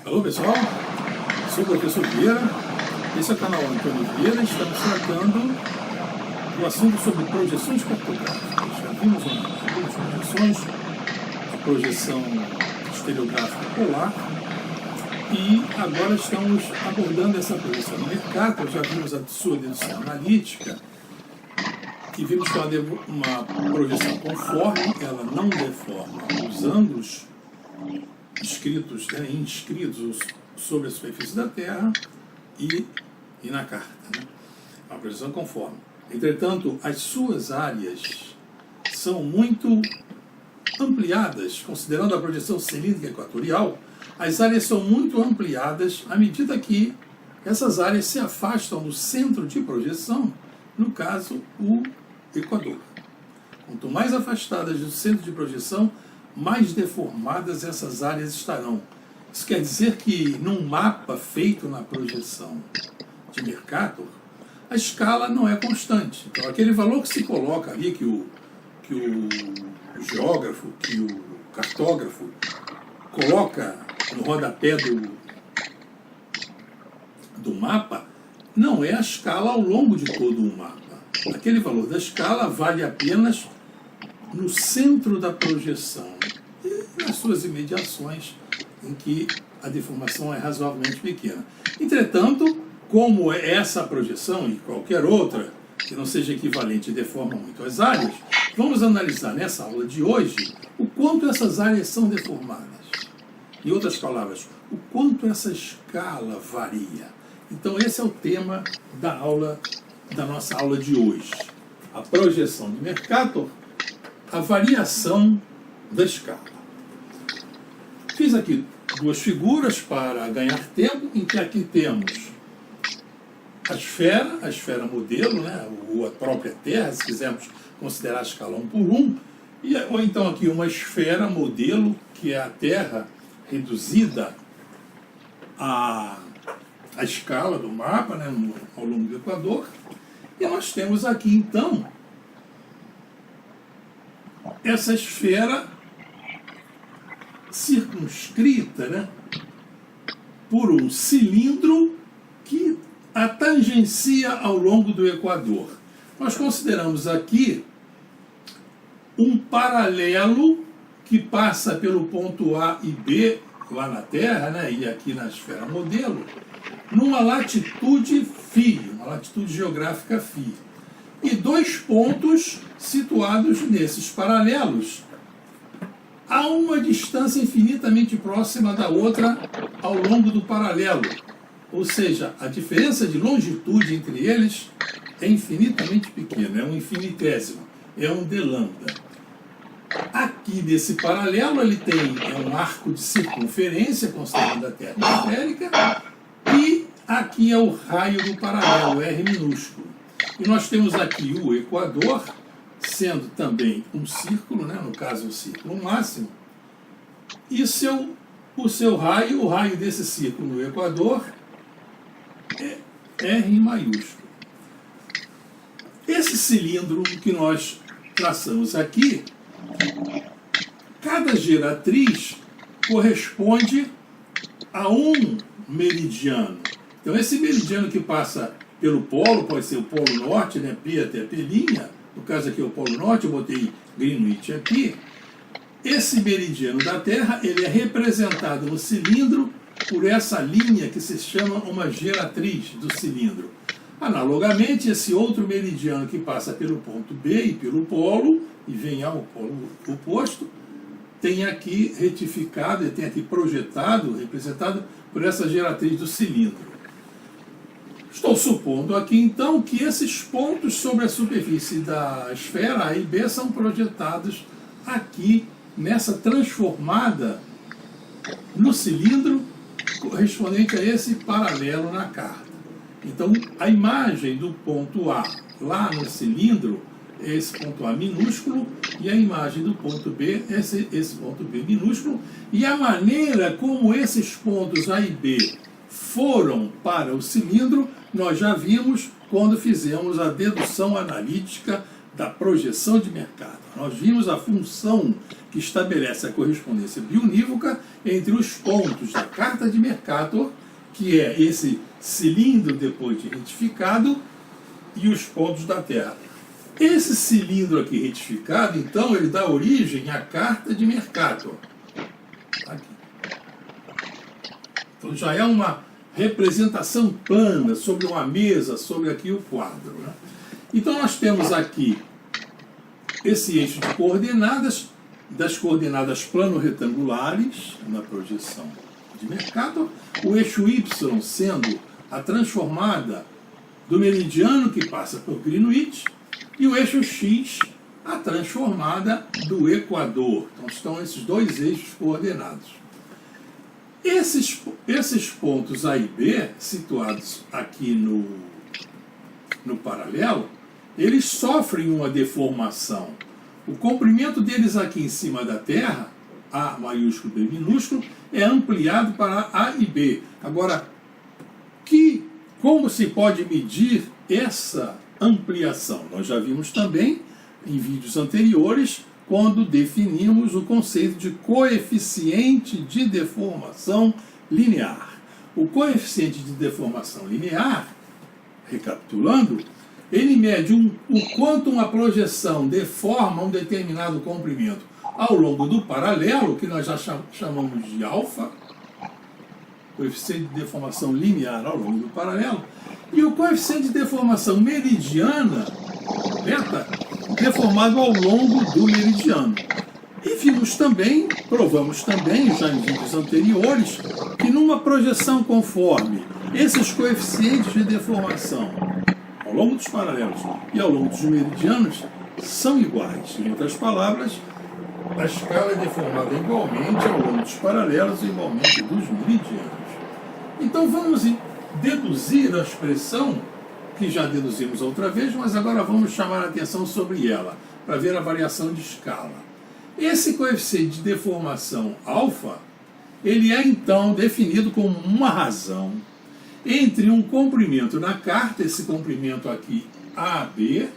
Alô pessoal, sou o professor Vieira, esse é o canal Antônio Vieira e estamos tratando do assunto sobre projeções cartográficas. Já vimos algumas projeções, a projeção estereográfica polar e agora estamos abordando essa projeção no Mercator. Já vimos a sua dedução analítica e vimos que uma projeção conforme, ela não deforma os ângulos inscritos sobre a superfície da Terra e na carta. A projeção conforme. Entretanto, as suas áreas são muito ampliadas, considerando a projeção cilíndrica equatorial, as áreas são muito ampliadas à medida que essas áreas se afastam do centro de projeção, no caso, o Equador. Quanto mais afastadas do centro de projeção, mais deformadas essas áreas estarão. Isso quer dizer que num mapa feito na projeção de Mercator, a escala não é constante. Então aquele valor que se coloca ali, que o geógrafo, que o cartógrafo coloca no rodapé do mapa, não é a escala ao longo de todo o mapa. Aquele valor da escala vale apenas no centro da projeção e nas suas imediações, em que a deformação é razoavelmente pequena. Entretanto, como essa projeção e qualquer outra que não seja equivalente deforma muito as áreas, vamos analisar nessa aula de hoje o quanto essas áreas são deformadas. Em outras palavras, o quanto essa escala varia. Então esse é o tema da nossa aula de hoje. A projeção de Mercator, a variação da escala. Fiz aqui duas figuras para ganhar tempo, em que aqui temos a esfera modelo, né, ou a própria Terra, se quisermos considerar a escala 1 por 1, ou então aqui uma esfera modelo, que é a Terra reduzida à escala do mapa, né, ao longo do Equador. E nós temos aqui, então, essa esfera circunscrita, né, por um cilindro que a tangencia ao longo do Equador. Nós consideramos aqui um paralelo que passa pelo ponto A e B, lá na Terra, né, e aqui na esfera modelo, numa latitude φ, uma latitude geográfica φ. E dois pontos situados nesses paralelos a uma distância infinitamente próxima da outra ao longo do paralelo. Ou seja, a diferença de longitude entre eles é infinitamente pequena, é um infinitésimo, é um d lambda. Aqui desse paralelo ele tem um arco de circunferência, considerando a Terra esférica, e aqui é o raio do paralelo, R minúsculo. E nós temos aqui o Equador, sendo também um círculo, né, no caso o círculo máximo, e o seu raio, o raio desse círculo no Equador, é R maiúsculo. Esse cilindro que nós traçamos aqui, cada geratriz corresponde a um meridiano. Então esse meridiano que passa pelo polo, pode ser o polo norte, né, P até P', no caso aqui é o polo norte, eu botei Greenwich aqui. Esse meridiano da Terra, ele é representado no cilindro por essa linha que se chama uma geratriz do cilindro. Analogamente, esse outro meridiano que passa pelo ponto B e pelo polo, e vem ao polo oposto, tem aqui retificado, tem aqui projetado, representado por essa geratriz do cilindro. Estou supondo aqui, então, que esses pontos sobre a superfície da esfera A e B são projetados aqui, nessa transformada no cilindro, correspondente a esse paralelo na carta. Então, a imagem do ponto A lá no cilindro é esse ponto A minúsculo, e a imagem do ponto B é esse ponto B minúsculo, e a maneira como esses pontos A e B foram para o cilindro, nós já vimos quando fizemos a dedução analítica da projeção de mercado. Nós vimos a função que estabelece a correspondência biunívoca entre os pontos da carta de Mercator, que é esse cilindro depois de retificado, e os pontos da Terra. Esse cilindro aqui retificado, então, ele dá origem à carta de Mercator. Aqui. Então já é uma representação plana sobre uma mesa, sobre aqui o quadro. Né? Então nós temos aqui esse eixo de coordenadas, das coordenadas plano-retangulares, na projeção de Mercator, o eixo Y sendo a transformada do meridiano que passa por Greenwich, e o eixo X, a transformada do Equador. Então estão esses dois eixos coordenados. Esses pontos A e B, situados aqui no paralelo, eles sofrem uma deformação. O comprimento deles aqui em cima da Terra, A maiúsculo, B minúsculo, é ampliado para A e B. Agora, como se pode medir essa ampliação? Nós já vimos também em vídeos anteriores, quando definimos o conceito de coeficiente de deformação linear. O coeficiente de deformação linear, recapitulando, ele mede o quanto uma projeção deforma um determinado comprimento ao longo do paralelo, que nós já chamamos de alfa, coeficiente de deformação linear ao longo do paralelo, e o coeficiente de deformação meridiana, beta, deformado ao longo do meridiano. E vimos também, provamos também, já em vídeos anteriores, que numa projeção conforme esses coeficientes de deformação ao longo dos paralelos e ao longo dos meridianos são iguais. Em outras palavras, a escala é deformada igualmente ao longo dos paralelos e igualmente dos meridianos. Então vamos deduzir a expressão que já deduzimos outra vez, mas agora vamos chamar a atenção sobre ela, para ver a variação de escala. Esse coeficiente de deformação alfa, ele é então definido como uma razão entre um comprimento na carta, esse comprimento aqui AB,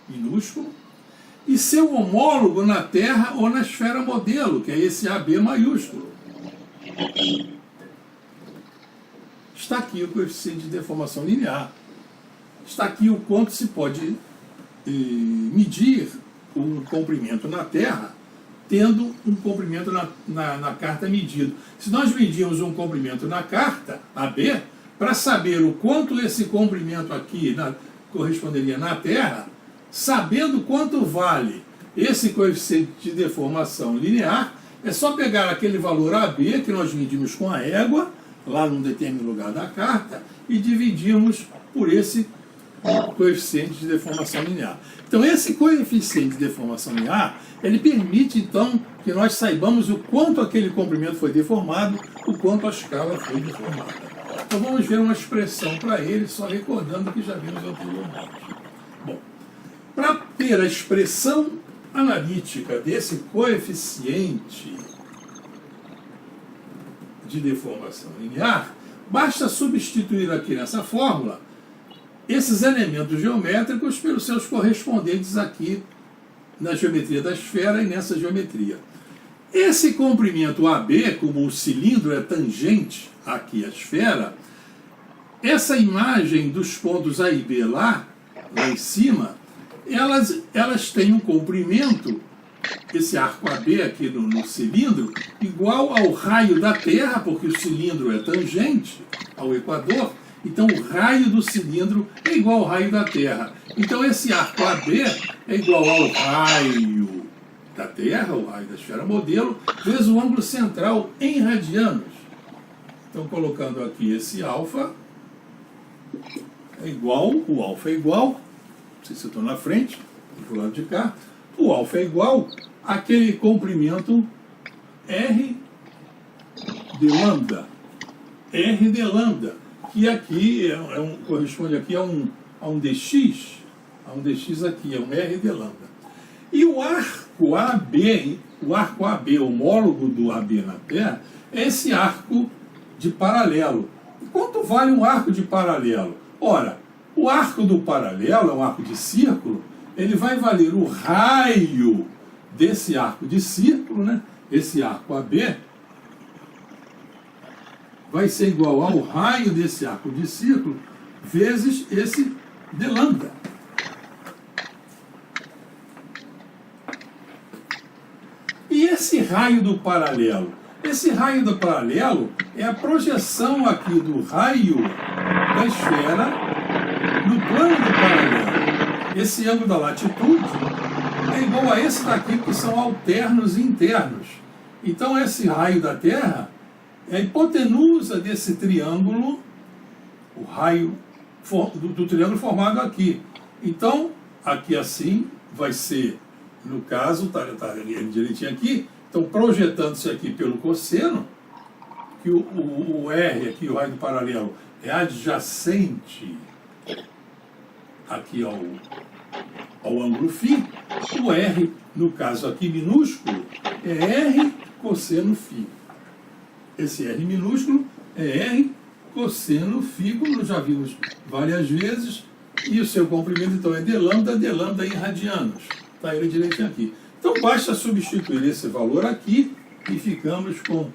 minúsculo, e seu homólogo na Terra ou na esfera modelo, que é esse AB maiúsculo. Está aqui o coeficiente de deformação linear. Está aqui o quanto se pode medir um comprimento na Terra, tendo um comprimento na carta medido. Se nós medirmos um comprimento na carta, AB, para saber o quanto esse comprimento aqui corresponderia na Terra, sabendo quanto vale esse coeficiente de deformação linear, é só pegar aquele valor AB que nós medimos com a régua, lá num determinado lugar da carta, e dividimos por esse coeficiente de deformação linear. Então esse coeficiente de deformação linear, ele permite então que nós saibamos o quanto aquele comprimento foi deformado, o quanto a escala foi deformada. Então vamos ver uma expressão para ele, só recordando que já vimos anteriormente. Bom, para ter a expressão analítica desse coeficiente de deformação linear, basta substituir aqui nessa fórmula esses elementos geométricos pelos seus correspondentes aqui na geometria da esfera e nessa geometria. Esse comprimento AB, como o cilindro é tangente aqui à esfera, essa imagem dos pontos A e B lá em cima, elas têm um comprimento, esse arco AB aqui no cilindro, igual ao raio da Terra, porque o cilindro é tangente ao Equador, então o raio do cilindro é igual ao raio da Terra. Então esse arco AB é igual ao raio da Terra, o raio da esfera modelo, vezes o ângulo central em radianos. Então colocando aqui esse alfa, é igual, o alfa é igual, não sei se eu estou na frente, do lado de cá, o alfa é igual àquele comprimento R de lambda. R de lambda, que aqui corresponde aqui a um dx, aqui, é um R de lambda. E o arco AB, homólogo do AB na Terra, é esse arco de paralelo. E quanto vale um arco de paralelo? Ora, o arco do paralelo é um arco de círculo, ele vai valer o raio desse arco de círculo, né? Esse arco AB vai ser igual ao raio desse arco de círculo vezes esse d lambda. E esse raio do paralelo? Esse raio do paralelo é a projeção aqui do raio da esfera no plano do paralelo. Esse ângulo da latitude é igual a esse daqui, que são alternos internos. Então esse raio da Terra é a hipotenusa desse triângulo, o raio do triângulo formado aqui. Então, aqui assim vai ser, no caso, tá direitinho aqui, então projetando-se aqui pelo cosseno, que o R aqui, o raio do paralelo, é adjacente aqui ao ângulo φ, o R, no caso aqui minúsculo, é R cosseno φ. Esse R minúsculo é R cosseno φ, como já vimos várias vezes, e o seu comprimento então é d lambda em radianos. Está ele direitinho aqui. Então basta substituir esse valor aqui e ficamos com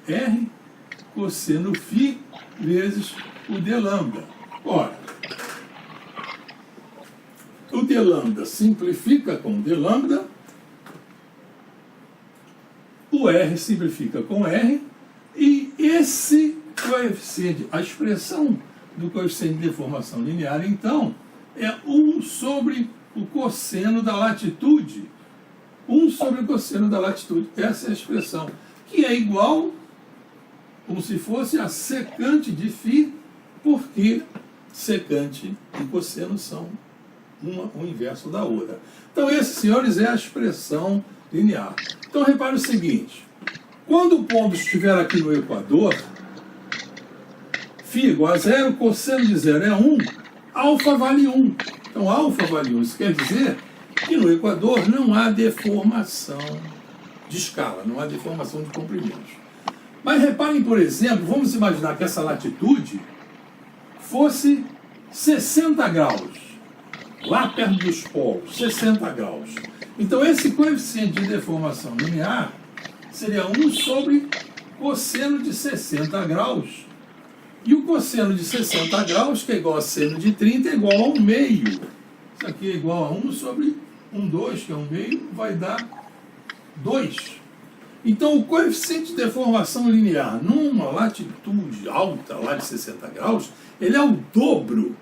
R cosseno φ vezes o d lambda. Ora, o d lambda simplifica com d lambda, o R simplifica com R, e esse coeficiente, a expressão do coeficiente de deformação linear, então, é 1 sobre o cosseno da latitude. 1 sobre o cosseno da latitude. Essa é a expressão, que é igual, como se fosse a secante de φ, porque secante e cosseno são o inverso da outra. Então, esse, senhores, é a expressão linear. Então, repare o seguinte. Quando o ponto estiver aqui no equador, φ igual a 0, cosseno de 0 é 1, alfa vale 1. Então, alfa vale 1. Isso quer dizer que no equador não há deformação de escala, não há deformação de comprimentos. Mas reparem, por exemplo, vamos imaginar que essa latitude fosse 60 graus, lá perto dos polos, 60 graus. Então, esse coeficiente de deformação linear seria 1 sobre cosseno de 60 graus. E o cosseno de 60 graus, que é igual a seno de 30, é igual a 1 meio. Isso aqui é igual a 1 sobre 1,2, que é 1 meio, vai dar 2. Então, o coeficiente de deformação linear numa latitude alta, lá de 60 graus, ele é o dobro.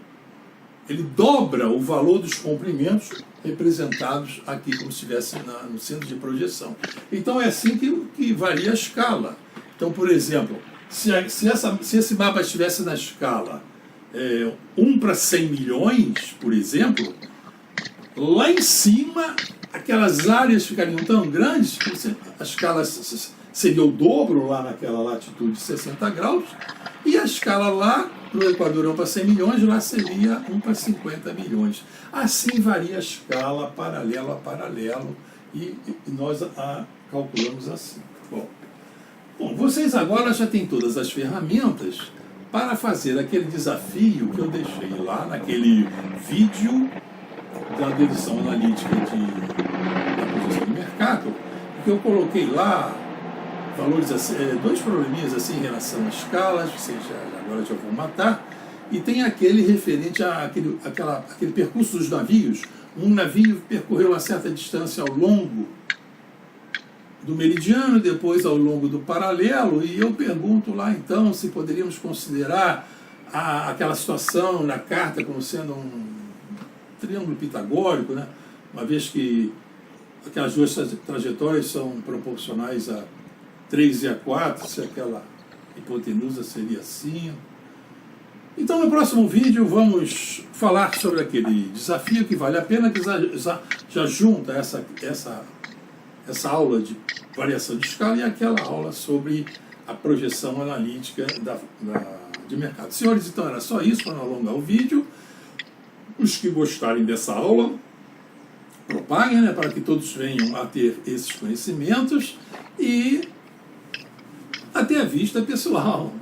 Ele dobra o valor dos comprimentos representados aqui, como se estivesse no centro de projeção. Então, é assim que varia a escala. Então, por exemplo, se esse mapa estivesse na escala 1 para 100 milhões, por exemplo, lá em cima, aquelas áreas ficariam tão grandes que a escala seria o dobro lá naquela latitude de 60 graus, e a escala lá no Equador 1 para 100 milhões, lá seria 1 para 50 milhões. Assim varia a escala paralelo a paralelo, e nós a calculamos assim. Bom, vocês agora já têm todas as ferramentas para fazer aquele desafio que eu deixei lá naquele vídeo da dedução analítica da projeção do mercado, que eu coloquei lá valores assim, 2 probleminhas assim em relação a escalas, vocês agora já vão matar, e tem aquele referente àquele percurso dos navios. Um navio percorreu uma certa distância ao longo do meridiano, depois ao longo do paralelo, e eu pergunto lá então se poderíamos considerar aquela situação na carta como sendo um triângulo pitagórico, né? Uma vez que aquelas duas trajetórias são proporcionais a 3 e a 4, se aquela hipotenusa seria assim. Então, no próximo vídeo, vamos falar sobre aquele desafio que vale a pena, que já junta essa aula de variação de escala e aquela aula sobre a projeção analítica de mercado. Senhores, então era só isso para não alongar o vídeo. Os que gostarem dessa aula, propaguem, né, para que todos venham a ter esses conhecimentos, e até a vista, pessoal.